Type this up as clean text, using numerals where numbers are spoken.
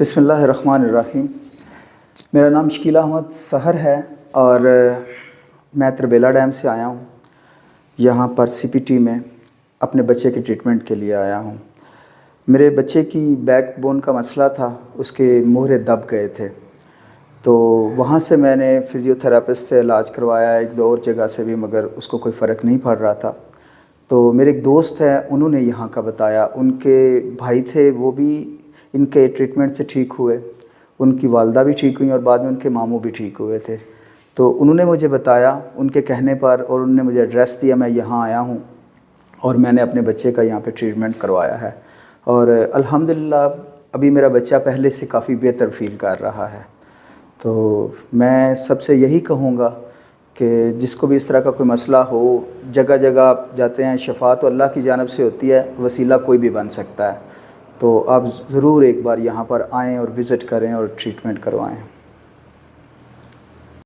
بسم اللہ الرحمن الرحیم۔ میرا نام شکیل احمد سحر ہے اور میں تربیلا ڈیم سے آیا ہوں۔ یہاں پر سی پی ٹی میں اپنے بچے کے ٹریٹمنٹ کے لیے آیا ہوں۔ میرے بچے کی بیک بون کا مسئلہ تھا، اس کے مہرے دب گئے تھے، تو وہاں سے میں نے فزیو تھراپسٹ سے علاج کروایا، ایک دو اور جگہ سے بھی، مگر اس کو کوئی فرق نہیں پڑ رہا تھا۔ تو میرے ایک دوست ہے، انہوں نے یہاں کا بتایا، ان کے بھائی تھے وہ بھی ان کے ٹریٹمنٹ سے ٹھیک ہوئے، ان کی والدہ بھی ٹھیک ہوئیں اور بعد میں ان کے ماموں بھی ٹھیک ہوئے تھے۔ تو انہوں نے مجھے بتایا ان کے کہنے پر، اور انہوں نے مجھے ایڈریس دیا، میں یہاں آیا ہوں اور میں نے اپنے بچے کا یہاں پہ ٹریٹمنٹ کروایا ہے، اور الحمدللہ ابھی میرا بچہ پہلے سے کافی بہتر فیل کر رہا ہے۔ تو میں سب سے یہی کہوں گا کہ جس کو بھی اس طرح کا کوئی مسئلہ ہو، جگہ جگہ آپ جاتے ہیں، شفا تو اللہ کی جانب سے ہوتی ہے، وسیلہ کوئی بھی بن سکتا ہے، تو آپ ضرور ایک بار یہاں پر آئیں اور وزٹ کریں اور ٹریٹمنٹ کروائیں۔